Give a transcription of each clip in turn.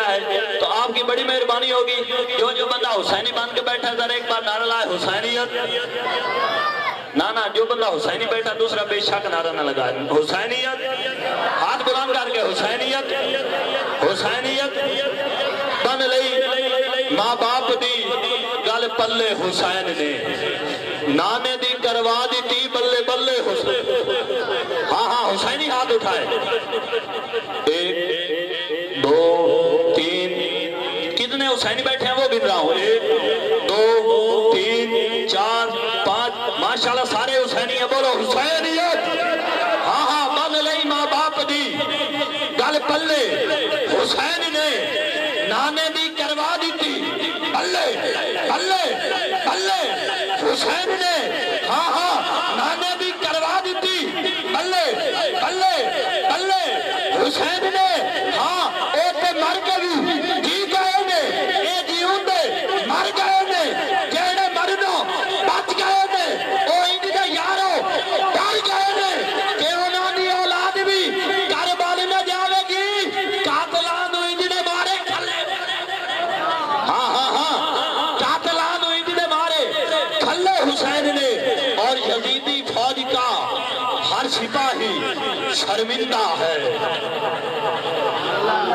ہے تو آپ کی بڑی مہربانی ہوگی جو بندہ حسینی بن کے بیٹھا ہے ذرا ایک بار نعرہ لائے حسینیت. نا جو بندہ حسینی بیٹھا دوسرا بے شک نعرہ نہ لگا. حسینیت ہاتھ بلند کر کے حسینیت حسینیت بن لئی ماں باپ دی گل پلے حسین نے نانے دی کروا دیتی بلے بلے حسین. ہاں حسینی ہاتھ اٹھائے. 1 2 3 کتنے حسینی بیٹھے ہیں وہ گن رہا ہوں. 1 2 3 4 5 ماشاءاللہ سارے حسینی ہیں. بولو حسینیت. ہاں بن لئی ماں باپ دی گل پلے حسین نے نانے دی کروا دیتی بلے بلے بلے حسین نے. ہاں نانے دی کروا دیتی بلے بلے بلے حسین نے. ہاں اے تے مر کے بھی جی گئے نے اے جیون دے مر گئے نے جیڑے مرنو بچ گئے نے او انج دے یارو ڈر گئے نے کہ انہاں دی اولاد بھی کربلا میں جاوے گی قاتلاں نو انج دے مارے کھلے. ہاں قاتلاں نو انج دے مارے کھلے حسین نے. اور یزیدی فوج کا ہر سپاہی شرمندہ ہے.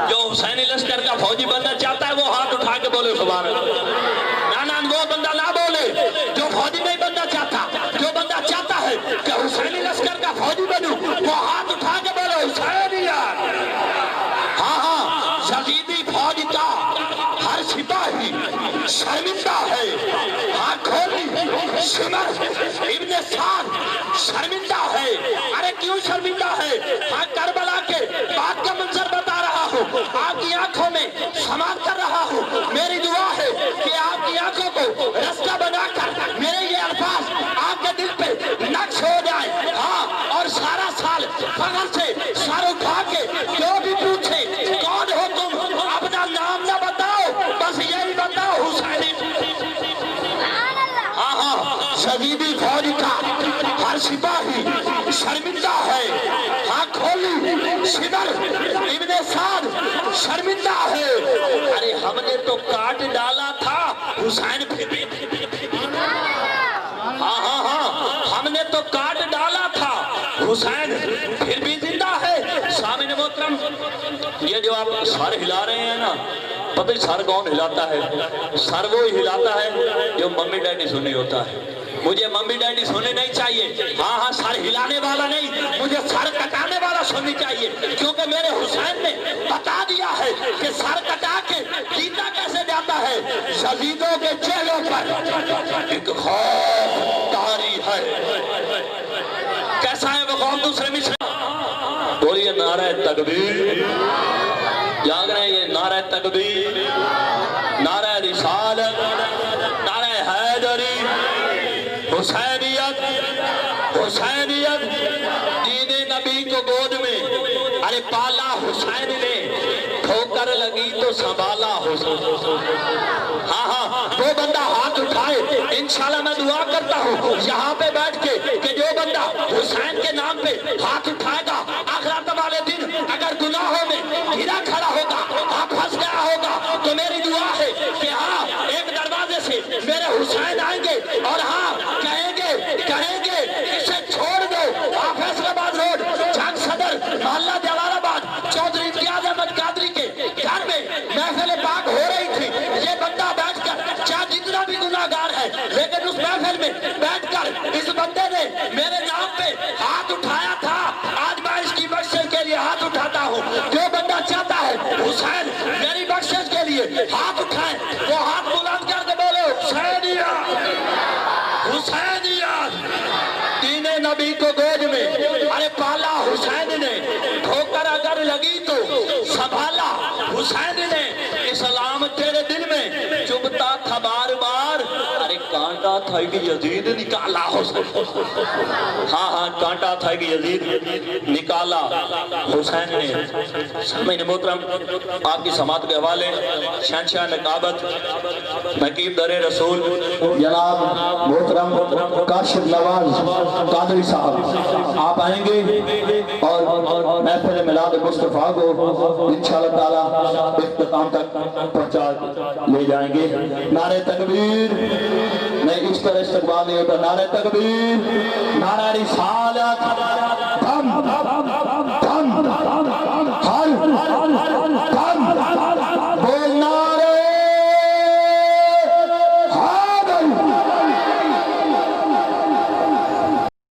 جو حسینی لشکر کا فوجی بننا چاہتا ہے وہ ہاتھ اٹھا کے بولے سبحان اللہ. نا وہ بندہ نہ بولے جو فوجی نہیں بننا چاہتا. جو بندہ چاہتا ہے کہ حسینی لشکر کا فوجی بنوں وہ ہاتھ اٹھا کے بولے حسینیت. ہاں یزیدی فوج کا ہر سپاہی شرمندہ ہے. ہاں کھولی شمر ابن سعد شرمندہ ہے. ارے کیوں شرمندہ ہے؟ ہاں کربلا کے بعد کا منظر بتا رہا ہوں. آپ کی آنکھوں میں سماعت کر رہا ہوں. میری دعا ہے کہ آپ کی آنکھوں کو رستہ بنا کر میرے یہ الفاظ آپ کے دل پہ نقش ہو جائے. ہاں اور سارا سال فخر سے سر اٹھا کے جو بھی پوچھے کون ہو تم اپنا نام نہ بتاؤ بس یہی بتاؤ حسینی. یزیدی فوج کا ہر سپاہی شرمندہ ہے. ہاں کھولی شمر ابن سعد شرمندہ ہے. ارے ہم نے تو کاٹ ڈالا تھا حسین پھر بھی. ہاں ہم نے تو کاٹ ڈالا تھا حسین پھر بھی زندہ ہے. سامعین محترم یہ جو آپ سر ہلا رہے ہیں نا پتہ سر کون ہلاتا ہے؟ سر وہ ہلاتا ہے جو ممی ڈیڈی سنی ہوتا ہے. مجھے ممی ڈیڈی سننے نہیں چاہیے. ہاں سر ہلانے والا نہیں مجھے سر کٹانے والا سننی چاہیے. کیونکہ میرے حسین نے بتا دیا ہے کہ سر کٹا کے جیتا کیسے جاتا ہے. یزیدوں کے چہروں پر ایک خوف طاری ہے. کیسا ہے وہ خوف؟ دوسرے مصرع بولیے نعرہ تکبیر. جاگ رہے ہیں یہ نعرہ تکبیر نعرہ رسالت نعرہ حیدری. حسینیت حسینیت دین نبی کو گود میں ارے پالا حسین نے ٹھوکر لگی تو سنبھالا حسین. ہاں وہ بندہ ہاتھ اٹھائے. انشاءاللہ میں دعا کرتا ہوں یہاں پہ بیٹھ کے کہ جو بندہ حسین کے نام پہ ہاتھ اٹھائے گا آخرت والے دن اگر گناہوں میں گرا کھڑا ہوگا آپ پھنس گیا ہوگا تو میری دعا ہے کہ ہاں ایک دروازے سے میرے حسین آئیں گے اور ہاں کہیں گے اسے چھوڑ دو. آپ فیصل آباد روڈ جھنگ صدر محلہ جلال آباد چودھری امتیاز احمد قادری کے گھر میں محفل پاک ہو رہی تھی. یہ بندہ بیٹھ کر چاہے جتنا بھی گناہگار ہے لیکن اس محفل میں بیٹھ کر اس بندے نے میرے نام پہ ہاتھ اٹھایا تھا. آج میں اس کی بخشش کے لیے ہاتھ اٹھاتا ہوں. جو بندہ چاہتا ہے حسین میری بخشش کے لیے ہاتھ اٹھائے وہ ہاتھ بلند کر کے بولے حسینیت حسینیت. دین نبی کو گود میں ارے پالا حسین نے ٹھوکر اگر لگی تو سنبھالا حسین نے. اسلام تیرے دل میں چبھتا تھا بار بار ارے کانٹ کانٹا تھا کہ یزید نکالا حسین ہاں کانٹا تھا کہ یزید نکالا حسین نے سامعین محترم آپ کی سماعت کے حوالے شہنشاہ نقابت نقیب در رسول جناب محترم کاشف نواز قادری صاحب آپ آئیں گے اور محفل میلاد مصطفیٰ کو انشاءاللہ تعالی اختتام تک پہنچا لے جائیں گے نعرہ تکبیر نہیں اس طرح استقبال نہیں ہوتا نعرہ تکبیر نعرہ رسالت